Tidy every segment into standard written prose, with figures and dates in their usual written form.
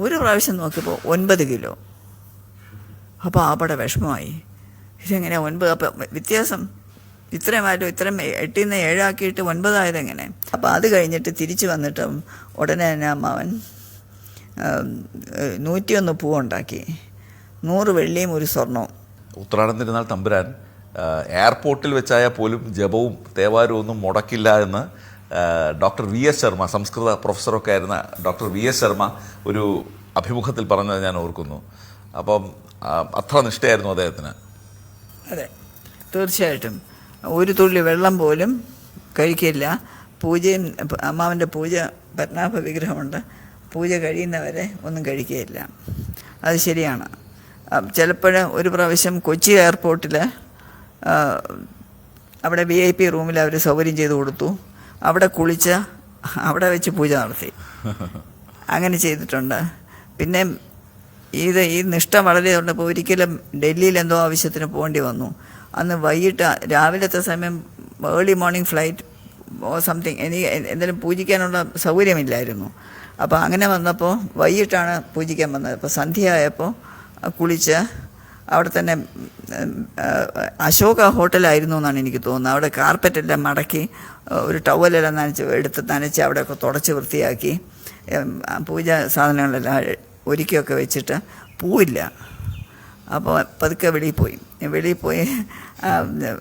ഒരു പ്രാവശ്യം നോക്കിയപ്പോൾ 9 കിലോ. അപ്പോൾ ആപ്പടെ വിഷമമായി. ഇതെങ്ങനെയാണ് 9? അപ്പം വ്യത്യാസം ഇത്രയുമായിട്ടും ഇത്രയും 8 നിന്ന് 7 ആക്കിയിട്ട് 9 ആയതെങ്ങനെ? അപ്പോൾ അത് കഴിഞ്ഞിട്ട് തിരിച്ച് വന്നിട്ടും ഉടനെ തന്നെ അമ്മാവൻ 101 പൂവുണ്ടാക്കി, 100 വെള്ളിയും 1 സ്വർണവും. ഉത്രാടം തിരുനാൾ തമ്പുരാൻ എയർപോർട്ടിൽ വെച്ചായാൽ പോലും ജപവും തേവാരവും ഒന്നും മുടക്കില്ല എന്ന് ഡോക്ടർ VS ശർമ്മ, സംസ്കൃത പ്രൊഫസറൊക്കെ ആയിരുന്ന ഡോക്ടർ VS ശർമ്മ ഒരു അഭിമുഖത്തിൽ പറഞ്ഞത് ഞാൻ ഓർക്കുന്നു. അപ്പം അത്ര നിഷ്ഠയായിരുന്നു അദ്ദേഹത്തിന്. അതെ, തീർച്ചയായിട്ടും. ഒരു തുള്ളി വെള്ളം പോലും കഴിക്കില്ല. പൂജയും അമ്മാവൻ്റെ പൂജ, പത്മനാഭ വിഗ്രഹമുണ്ട്, പൂജ കഴിയുന്നവരെ ഒന്നും കഴിക്കുകയില്ല. അത് ശരിയാണ്. ചിലപ്പോൾ ഒരു പ്രാവശ്യം കൊച്ചി എയർപോർട്ടിൽ അവിടെ VIP റൂമിൽ അവർ സൗകര്യം ചെയ്ത് കൊടുത്തു. അവിടെ കുളിച്ച് അവിടെ വെച്ച് പൂജ നടത്തി. അങ്ങനെ ചെയ്തിട്ടുണ്ട്. പിന്നെ ഈ നിഷ്ഠ വളരെ ഉണ്ടപ്പോൾ ഒരിക്കലും ഡൽഹിയിൽ എന്തോ ആവശ്യത്തിന് പോകേണ്ടി വന്നു. അന്ന് വൈകിട്ട് രാവിലത്തെ സമയം ഏർലി മോർണിംഗ് ഫ്ലൈറ്റ് സംതിങ്, എനിക്ക് എന്തെങ്കിലും പൂജിക്കാനുള്ള സൗകര്യമില്ലായിരുന്നു. അപ്പോൾ അങ്ങനെ വന്നപ്പോൾ വൈകിട്ടാണ് പൂജിക്കാൻ വന്നത്. അപ്പോൾ സന്ധ്യയായപ്പോൾ കുളിച്ച് അവിടെ തന്നെ അശോക ഹോട്ടലായിരുന്നു എന്നാണ് എനിക്ക് തോന്നുന്നത്. അവിടെ കാർപ്പറ്റെല്ലാം മടക്കി ഒരു ടവലെല്ലാം നനച്ച് അവിടെയൊക്കെ തുടച്ച് വൃത്തിയാക്കി പൂജ സാധനങ്ങളെല്ലാം ഒരുക്കിയൊക്കെ വെച്ചിട്ട് പൂവില്ല. അപ്പോൾ പതുക്കെ വെളിയിൽ പോയി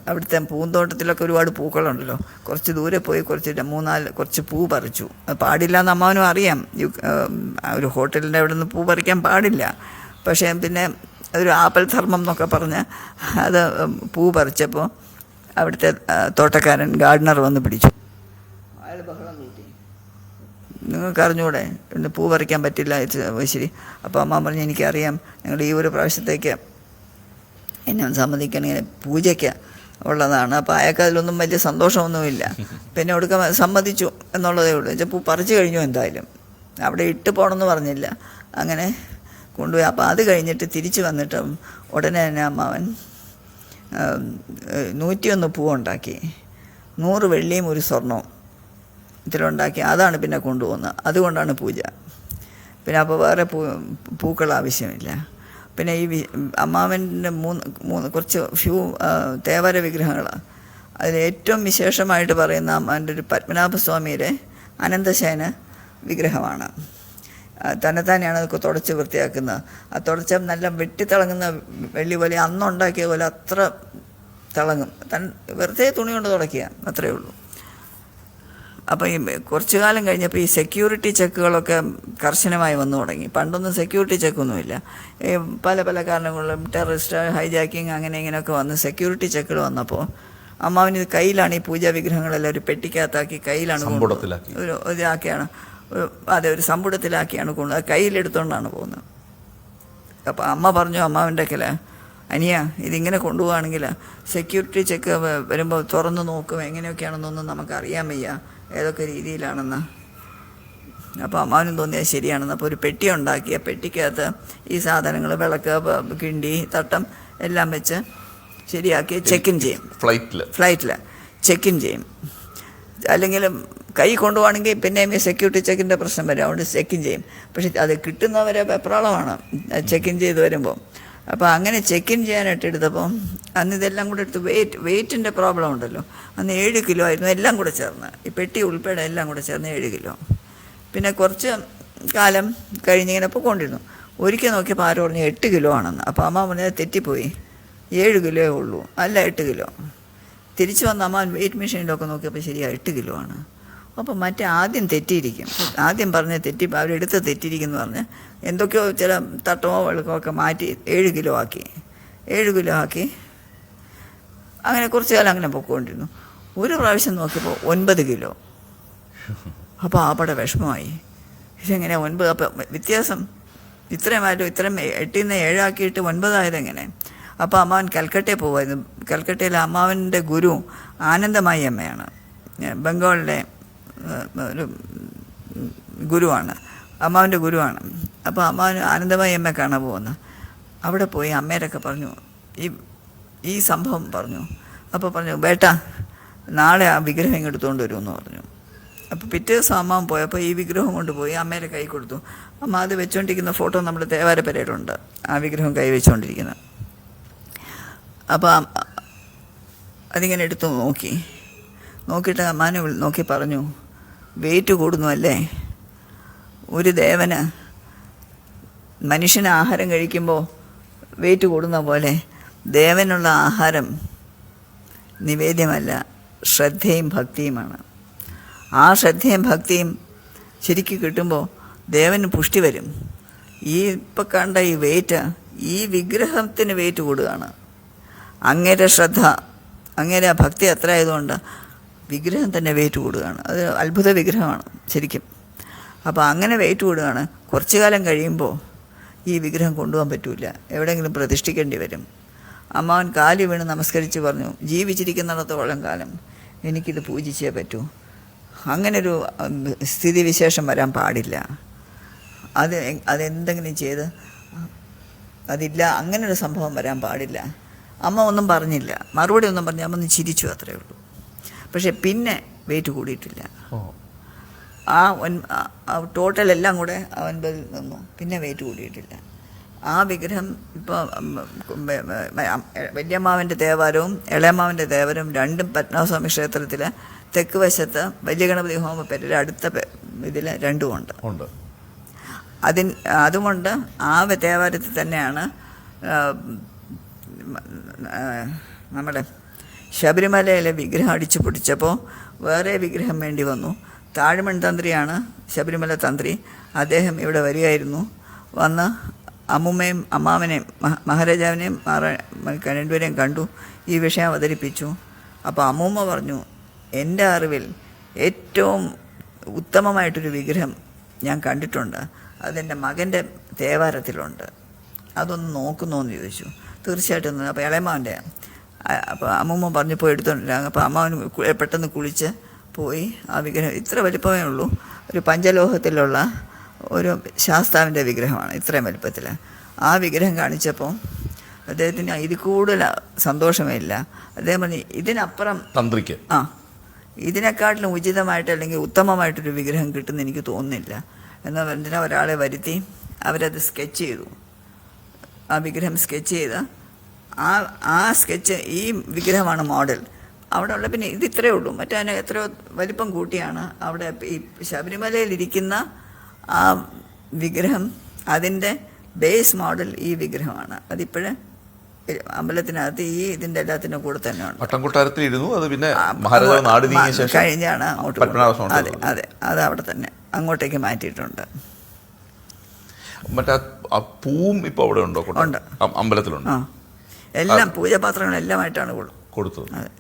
അവിടുത്തെ പൂന്തോട്ടത്തിലൊക്കെ ഒരുപാട് പൂക്കളുണ്ടല്ലോ, കുറച്ച് ദൂരെ പോയി കുറച്ച് പൂ പറിച്ചു. പാടില്ല എന്ന് അമ്മാവനും അറിയാം, ഒരു ഹോട്ടലിൻ്റെ അവിടെ നിന്ന് പൂ പറിക്കാൻ പാടില്ല. പക്ഷേ പിന്നെ ഒരു ആപ്പൽ ധർമ്മം എന്നൊക്കെ പറഞ്ഞ് അത് പൂ പറിച്ചപ്പോൾ അവിടുത്തെ തോട്ടക്കാരൻ ഗാർഡനർ വന്ന് പിടിച്ചു. അയാൾ ബഹളം കൂട്ടി, നിങ്ങൾക്ക് അറിഞ്ഞൂടെ ഇന്ന് പൂ പറിക്കാൻ പറ്റില്ല. ശരി. അപ്പോൾ അമ്മ പറഞ്ഞു, എനിക്കറിയാം, നിങ്ങൾ ഈ ഒരു പ്രാവശ്യത്തേക്ക് എന്നെ സമ്മതിക്കണേ, പൂജയ്ക്ക് ഉള്ളതാണ്. അപ്പോൾ അയാൾക്ക് അതിലൊന്നും വലിയ സന്തോഷമൊന്നുമില്ല. പിന്നെ ഒടുക്കം സമ്മതിച്ചു എന്നുള്ളതേ ഉള്ളൂ. വെച്ചാൽ പൂ പറിച്ചു കഴിഞ്ഞു, എന്തായാലും അവിടെ ഇട്ട് പോകണമെന്ന് പറഞ്ഞില്ല. അങ്ങനെ കൊണ്ടുപോയി. അപ്പോൾ അത് കഴിഞ്ഞിട്ട് തിരിച്ച് വന്നിട്ടും ഉടനെ തന്നെ അമ്മാവൻ 101 പൂവുണ്ടാക്കി, 100 വെള്ളിയും 1 സ്വർണവും ഇതിലുണ്ടാക്കി. അതാണ് പിന്നെ കൊണ്ടുപോകുന്നത്. അതുകൊണ്ടാണ് പൂജ. പിന്നെ അപ്പോൾ വേറെ പൂക്കൾ ആവശ്യമില്ല. പിന്നെ ഈ അമ്മാവൻ്റെ കുറച്ച് തേവര വിഗ്രഹങ്ങളാണ്. അതിൽ ഏറ്റവും വിശേഷമായിട്ട് പറയുന്ന അമ്മാവൻ്റെ ഒരു പത്മനാഭസ്വാമിയുടെ അനന്തശയന വിഗ്രഹമാണ്. തന്നെത്താനെയാണ് അതൊക്കെ തുടച്ച് വൃത്തിയാക്കുന്നത്. ആ തുടച്ച നല്ല വെട്ടിത്തിളങ്ങുന്ന വെള്ളി പോലെ, അന്നുണ്ടാക്കിയ പോലെ അത്ര തിളങ്ങും. വെറുതെ തുണി കൊണ്ട് തുടയ്ക്കുക, അത്രയേ ഉള്ളൂ. അപ്പോൾ ഈ കുറച്ചു കാലം കഴിഞ്ഞപ്പോൾ ഈ സെക്യൂരിറ്റി ചെക്കുകളൊക്കെ കർശനമായി വന്നു തുടങ്ങി. പണ്ടൊന്നും സെക്യൂരിറ്റി ചെക്കൊന്നുമില്ല. ഈ പല കാരണങ്ങളിലും ടെററിസ്റ്റ് ഹൈജാക്കിങ് അങ്ങനെ ഇങ്ങനെയൊക്കെ വന്ന് സെക്യൂരിറ്റി ചെക്കുകൾ വന്നപ്പോൾ അമ്മാവിന് ഇത് കയ്യിലാണ് ഈ പൂജാ വിഗ്രഹങ്ങളെല്ലാം ഒരു പെട്ടിക്കകത്താക്കി കയ്യിലാണ് ഒരു ഇതാക്കിയാണ്, ഒരു സമ്പുടത്തിലാക്കിയാണ് കൊണ്ടുപോകുന്നത്. കയ്യിലെടുത്തുകൊണ്ടാണ് പോകുന്നത്. അപ്പോൾ അമ്മ പറഞ്ഞു അമ്മാവിൻ്റെ അനിയ, ഇതിങ്ങനെ കൊണ്ടുപോവുകയാണെങ്കിൽ സെക്യൂരിറ്റി ചെക്ക് വരുമ്പോൾ തുറന്ന് നോക്കും, എങ്ങനെയൊക്കെയാണെന്നൊന്നും നമുക്കറിയാൻ വയ്യ, ഏതൊക്കെ രീതിയിലാണെന്ന്. അപ്പോൾ അമ്മാവനും തോന്നിയത് ശരിയാണെന്ന്. അപ്പോൾ ഒരു പെട്ടി ഉണ്ടാക്കി, ആ പെട്ടിക്കകത്ത് ഈ സാധനങ്ങൾ, വിളക്ക്, കിണ്ടി, തട്ടം എല്ലാം വെച്ച് ശരിയാക്കി ചെക്ക് ഇൻ ചെയ്യും. ഫ്ലൈറ്റിൽ ചെക്ക് ഇൻ ചെയ്യും. അല്ലെങ്കിൽ കൈ കൊണ്ടുപോകണമെങ്കിൽ പിന്നെയും ഈ സെക്യൂരിറ്റി ചെക്കിൻ്റെ പ്രശ്നം വരും, അതുകൊണ്ട് ചെക്ക് ഇൻ ചെയ്യും. പക്ഷെ അത് കിട്ടുന്നവരെ വെപ്രാളമാണ് ചെക്ക് ഇൻ ചെയ്ത് വരുമ്പോൾ. അപ്പോൾ അങ്ങനെ ചെക്ക് ഇൻ ചെയ്യാനായിട്ട് എടുത്തപ്പോൾ അന്ന് ഇതെല്ലാം കൂടെ എടുത്ത് വെയിറ്റിൻ്റെ പ്രോബ്ലം ഉണ്ടല്ലോ. അന്ന് 7 കിലോ ആയിരുന്നു എല്ലാം കൂടെ ചേർന്ന്, ഈ പെട്ടി ഉൾപ്പെടെ എല്ലാം കൂടെ ചേർന്ന് 7 കിലോ. പിന്നെ കുറച്ച് കാലം കഴിഞ്ഞിങ്ങനെ പോയിക്കൊണ്ടിരുന്നു. ഒരിക്കൽ നോക്കിയപ്പോൾ ആരോ പറഞ്ഞു 8 കിലോ ആണെന്ന്. അപ്പോൾ അമ്മ പറഞ്ഞത് തെറ്റിപ്പോയി, 7 കിലോയേ ഉള്ളൂ, അല്ല 8 കിലോ. തിരിച്ചു വന്ന അമ്മ വെയിറ്റ് മെഷീനിലൊക്കെ നോക്കിയപ്പോൾ ശരിയാണ് 8 കിലോ ആണ്. അപ്പോൾ ആദ്യം തെറ്റിയിരിക്കും, ആദ്യം പറഞ്ഞ് അവരെടുത്ത് തെറ്റിയിരിക്കുമെന്ന് പറഞ്ഞ് എന്തൊക്കെയോ ചില തട്ടമോ വെളുക്കമോ ഒക്കെ മാറ്റി 7 കിലോ ആക്കി. അങ്ങനെ കുറച്ച് കാലം അങ്ങനെ പൊയ്ക്കൊണ്ടിരുന്നു. ഒരു പ്രാവശ്യം നോക്കിയപ്പോൾ 9 കിലോ. അപ്പോൾ ആപ്പടെ വിഷമമായി, ഇതെങ്ങനെ 9? അപ്പം വ്യത്യാസം ഇത്രയുമായിട്ടും ഇത്രയും 8 നിന്ന് 7 ആക്കിയിട്ട് 9 ആയതെങ്ങനെ? അപ്പോൾ അമ്മാവൻ കൽക്കട്ടയിൽ പോകുമായിരുന്നു. കൽക്കട്ടയിലെ അമ്മാവൻ്റെ ഗുരു ആനന്ദമായി അമ്മയാണ്, ബംഗാളിലെ ഒരു ഗുരുവാണ്, അമ്മാവൻ്റെ ഗുരുവാണ്. അപ്പോൾ അമ്മാവൻ ആനന്ദമായി അമ്മയെ കാണാൻ പോകുന്നത്. അവിടെ പോയി അമ്മേരൊക്കെ പറഞ്ഞു, ഈ സംഭവം പറഞ്ഞു. അപ്പോൾ പറഞ്ഞു, ബേട്ടാ നാളെ ആ വിഗ്രഹം ഇങ്ങെടുത്തുകൊണ്ട് വരുമെന്ന് പറഞ്ഞു. അപ്പോൾ പിറ്റേ ദിവസം അമ്മാവൻ പോയപ്പോൾ ഈ വിഗ്രഹം കൊണ്ടുപോയി അമ്മേരെ കൈ കൊടുത്തു. അമ്മ അത് വെച്ചുകൊണ്ടിരിക്കുന്ന ഫോട്ടോ നമ്മുടെ തേവാരപ്പരയിലുണ്ട്, ആ വിഗ്രഹം കൈവച്ചുകൊണ്ടിരിക്കുന്നത്. അപ്പോൾ അതിങ്ങനെ എടുത്തു നോക്കിയിട്ട് അമ്മാനെ നോക്കി പറഞ്ഞു, വെയിറ്റ് കൂടുന്നു അല്ലേ? ഒരു ദേവന് മനുഷ്യന് ആഹാരം കഴിക്കുമ്പോൾ വെയിറ്റ് കൂടുന്ന പോലെ ദേവനുള്ള ആഹാരം നിവേദ്യമല്ല, ശ്രദ്ധയും ഭക്തിയുമാണ്. ആ ശ്രദ്ധയും ഭക്തിയും ശരിക്കും കിട്ടുമ്പോൾ ദേവന് പുഷ്ടി വരും. ഈ ഇപ്പം കണ്ട ഈ വെയിറ്റ്, ഈ വിഗ്രഹത്തിന് വെയിറ്റ് കൂടുകയാണ്. അങ്ങേരെ ശ്രദ്ധ, അങ്ങേരെ ഭക്തി അത്ര ആയതുകൊണ്ട് വിഗ്രഹം തന്നെ വെയിറ്റ് കൂടുകയാണ്. അത് അത്ഭുത വിഗ്രഹമാണ് ശരിക്കും. അപ്പോൾ അങ്ങനെ വെയിറ്റ് കൂടുകയാണ്. കുറച്ചു കാലം കഴിയുമ്പോൾ ഈ വിഗ്രഹം കൊണ്ടുപോകാൻ പറ്റില്ല, എവിടെയെങ്കിലും പ്രതിഷ്ഠിക്കേണ്ടി വരും. അമ്മാവൻ കാലി വീണ് നമസ്കരിച്ച് പറഞ്ഞു, ജീവിച്ചിരിക്കുന്നിടത്തോളം കാലം എനിക്കിത് പൂജിച്ചേ പറ്റൂ. അങ്ങനൊരു സ്ഥിതിവിശേഷം വരാൻ പാടില്ല. അതെന്തെങ്കിലും ചെയ്ത് അതില്ല, അങ്ങനൊരു സംഭവം വരാൻ പാടില്ല. അമ്മ ഒന്നും പറഞ്ഞില്ല, മറുപടി ഒന്നും പറഞ്ഞു. അമ്മ ഒന്ന് ചിരിച്ചു, അത്രയേ ഉള്ളൂ. പക്ഷെ പിന്നെ വെയിറ്റ് കൂടിയിട്ടില്ല. ടോട്ടൽ എല്ലാം കൂടെ 9 നിന്നു, പിന്നെ വെയിറ്റ് കൂടിയിട്ടില്ല. ആ വിഗ്രഹം ഇപ്പോൾ വല്യമ്മാവൻ്റെ ദേവാലയവും ഇളയമ്മാവൻ്റെ ദേവാലയവും രണ്ടും പത്മനാഭസ്വാമി ക്ഷേത്രത്തിൽ തെക്ക് വശത്ത് വലിയ ഗണപതി ഹോമപ്പേരിൽ അടുത്ത ഇതിൽ രണ്ടുമുണ്ട്. അതുകൊണ്ട് ആ ദേവാലയത്തിൽ തന്നെയാണ് നമ്മുടെ ശബരിമലയിലെ വിഗ്രഹം അടിച്ചു പൊട്ടിച്ചപ്പോൾ വേറെ വിഗ്രഹം വേണ്ടി വന്നു. താഴ്മൺ തന്ത്രിയാണ് ശബരിമല തന്ത്രി. അദ്ദേഹം ഇവിടെ വരികയായിരുന്നു. വന്ന് അമ്മുമ്മയും അമ്മാവനെയും മഹാരാജാവിനെയും രണ്ടുപേരെയും കണ്ടു, ഈ വിഷയം അവതരിപ്പിച്ചു. അപ്പോൾ അമ്മൂമ്മ പറഞ്ഞു, എൻ്റെ അറിവിൽ ഏറ്റവും ഉത്തമമായിട്ടൊരു വിഗ്രഹം ഞാൻ കണ്ടിട്ടുണ്ട്, അതെൻ്റെ മകൻ്റെ തേവാരത്തിലുണ്ട്, അതൊന്ന് നോക്കുന്നോ എന്ന് ചോദിച്ചു. തീർച്ചയായിട്ടും. അപ്പോൾ ഇളയമാവൻ്റെ, അപ്പോൾ അമ്മൂമ്മ പറഞ്ഞു പോയി എടുത്തോണ്ടില്ല. അപ്പോൾ അമ്മാവൻ പെട്ടെന്ന് കുളിച്ച് പോയി ആ വിഗ്രഹം, ഇത്ര വലിപ്പമേ ഉള്ളൂ, ഒരു പഞ്ചലോഹത്തിലുള്ള ഒരു ശാസ്താവിൻ്റെ വിഗ്രഹമാണ്, ഇത്രയും വലിപ്പത്തിൽ. ആ വിഗ്രഹം കാണിച്ചപ്പോൾ അദ്ദേഹത്തിന് ഇതിൽ കൂടുതൽ സന്തോഷമേ ഇല്ല. അദ്ദേഹം പറഞ്ഞു, ഇതിനപ്പുറം തന്ത്രിക്ക് ഇതിനെക്കാട്ടിലും ഉചിതമായിട്ട് അല്ലെങ്കിൽ ഉത്തമമായിട്ടൊരു വിഗ്രഹം കിട്ടുമെന്ന് എനിക്ക് തോന്നുന്നില്ല എന്ന് പറഞ്ഞാൽ ഒരാളെ വരുത്തി അവരത് സ്കെച്ച് ചെയ്തു. ആ വിഗ്രഹം സ്കെച്ച് ചെയ്ത് ആ സ്കെച്ച്, ഈ വിഗ്രഹമാണ് മോഡൽ. അവിടെ ഉള്ള പിന്നെ ഇത് ഇത്രയേ ഉള്ളൂ, മറ്റേ എത്രയോ വലിപ്പം കൂട്ടിയാണ് അവിടെ ഈ ശബരിമലയിലിരിക്കുന്ന ആ വിഗ്രഹം. അതിൻ്റെ ബേസ് മോഡൽ ഈ വിഗ്രഹമാണ്. അതിപ്പോഴും അമ്പലത്തിനകത്ത് ഈ ഇതിൻ്റെ എല്ലാത്തിൻ്റെ കൂടെ തന്നെയാണ്. പട്ടംകൊട്ടാരത്തിലിരുന്നു. അത് പിന്നെ മഹാരാജാവ് നാട് നീങ്ങിയ ശേഷം കഴിഞ്ഞാണ് അങ്ങോട്ട്. അതെ അതെ, അത് അവിടെ തന്നെ അങ്ങോട്ടേക്ക് മാറ്റിയിട്ടുണ്ട്. മറ്റേ പൂവും ഇപ്പോൾ അവിടെ ഉണ്ടോ? ഉണ്ട്, അമ്പലത്തിലുണ്ട്. എല്ലാം പൂജാപാത്രങ്ങളെല്ലാമായിട്ടാണ് കൊടുത്തത്. അതെ.